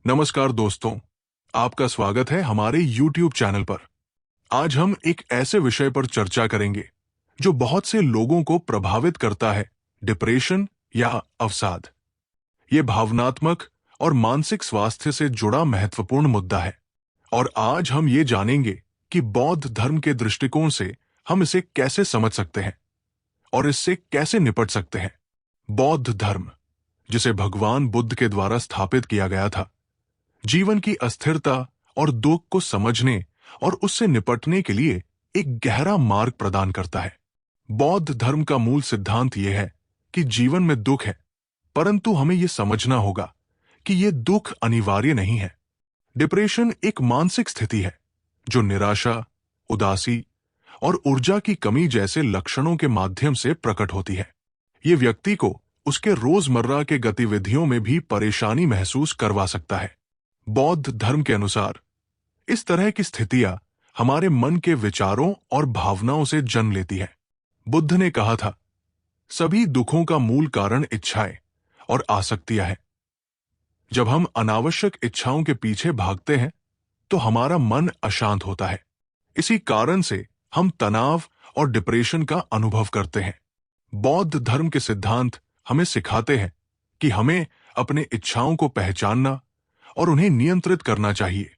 नमस्कार दोस्तों, आपका स्वागत है हमारे YouTube चैनल पर। आज हम एक ऐसे विषय पर चर्चा करेंगे जो बहुत से लोगों को प्रभावित करता है, डिप्रेशन या अवसाद। ये भावनात्मक और मानसिक स्वास्थ्य से जुड़ा महत्वपूर्ण मुद्दा है और आज हम ये जानेंगे कि बौद्ध धर्म के दृष्टिकोण से हम इसे कैसे समझ सकते हैं और इससे कैसे निपट सकते हैं। बौद्ध धर्म, जिसे भगवान बुद्ध के द्वारा स्थापित किया गया था, जीवन की अस्थिरता और दुख को समझने और उससे निपटने के लिए एक गहरा मार्ग प्रदान करता है। बौद्ध धर्म का मूल सिद्धांत यह है कि जीवन में दुख है, परंतु हमें यह समझना होगा कि यह दुख अनिवार्य नहीं है। डिप्रेशन एक मानसिक स्थिति है जो निराशा, उदासी और ऊर्जा की कमी जैसे लक्षणों के माध्यम से प्रकट होती है। यह व्यक्ति को उसके रोजमर्रा के गतिविधियों में भी परेशानी महसूस करवा सकता है। बौद्ध धर्म के अनुसार इस तरह की स्थितियां हमारे मन के विचारों और भावनाओं से जन्म लेती है। बुद्ध ने कहा था, सभी दुखों का मूल कारण इच्छाएं और आसक्तियां हैं। जब हम अनावश्यक इच्छाओं के पीछे भागते हैं तो हमारा मन अशांत होता है। इसी कारण से हम तनाव और डिप्रेशन का अनुभव करते हैं। बौद्ध धर्म के सिद्धांत हमें सिखाते हैं कि हमें अपने इच्छाओं को पहचानना और उन्हें नियंत्रित करना चाहिए।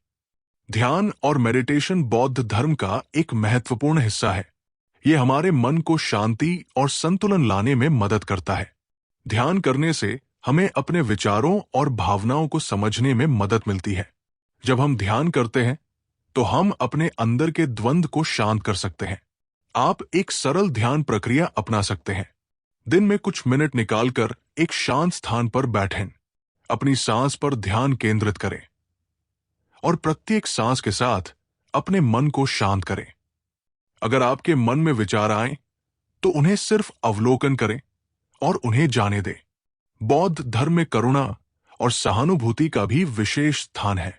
ध्यान और मेडिटेशन बौद्ध धर्म का एक महत्वपूर्ण हिस्सा है। यह हमारे मन को शांति और संतुलन लाने में मदद करता है। ध्यान करने से हमें अपने विचारों और भावनाओं को समझने में मदद मिलती है। जब हम ध्यान करते हैं तो हम अपने अंदर के द्वंद्व को शांत कर सकते हैं। आप एक सरल ध्यान प्रक्रिया अपना सकते हैं। दिन में कुछ मिनट निकालकर एक शांत स्थान पर बैठें, अपनी सांस पर ध्यान केंद्रित करें और प्रत्येक सांस के साथ अपने मन को शांत करें। अगर आपके मन में विचार आए तो उन्हें सिर्फ अवलोकन करें और उन्हें जाने दें। बौद्ध धर्म में करुणा और सहानुभूति का भी विशेष स्थान है।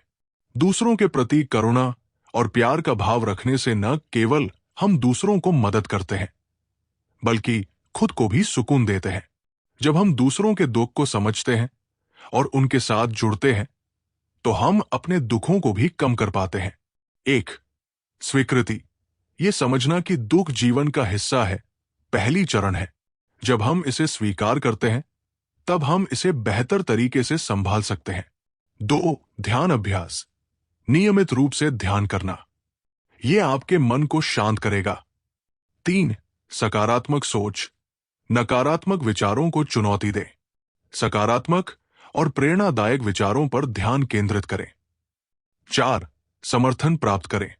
दूसरों के प्रति करुणा और प्यार का भाव रखने से न केवल हम दूसरों को मदद करते हैं, बल्कि खुद को भी सुकून देते हैं। जब हम दूसरों के दुख को समझते हैं और उनके साथ जुड़ते हैं तो हम अपने दुखों को भी कम कर पाते हैं। 1. स्वीकृति। यह समझना कि दुख जीवन का हिस्सा है, पहली चरण है। जब हम इसे स्वीकार करते हैं तब हम इसे बेहतर तरीके से संभाल सकते हैं। 2. ध्यान अभ्यास। नियमित रूप से ध्यान करना, यह आपके मन को शांत करेगा। 3. सकारात्मक सोच। नकारात्मक विचारों को चुनौती दें। सकारात्मक और प्रेरणादायक विचारों पर ध्यान केंद्रित करें। 4. समर्थन प्राप्त करें।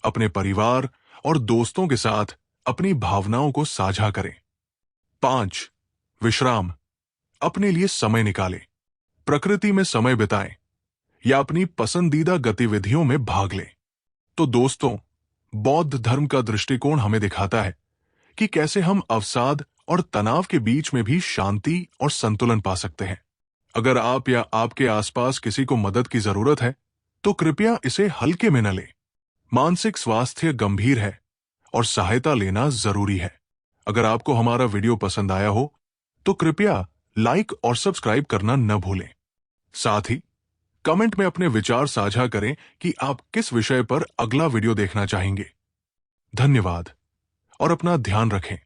अपने परिवार और दोस्तों के साथ अपनी भावनाओं को साझा करें। 5. विश्राम। अपने लिए समय निकालें, प्रकृति में समय बिताएं या अपनी पसंदीदा गतिविधियों में भाग लें। तो दोस्तों, बौद्ध धर्म का दृष्टिकोण हमें दिखाता है कि कैसे हम अवसाद और तनाव के बीच में भी शांति और संतुलन पा सकते हैं। अगर आप या आपके आसपास किसी को मदद की जरूरत है तो कृपया इसे हल्के में न लें। मानसिक स्वास्थ्य गंभीर है और सहायता लेना जरूरी है। अगर आपको हमारा वीडियो पसंद आया हो तो कृपया लाइक और सब्सक्राइब करना न भूलें। साथ ही कमेंट में अपने विचार साझा करें कि आप किस विषय पर अगला वीडियो देखना चाहेंगे। धन्यवाद और अपना ध्यान रखें।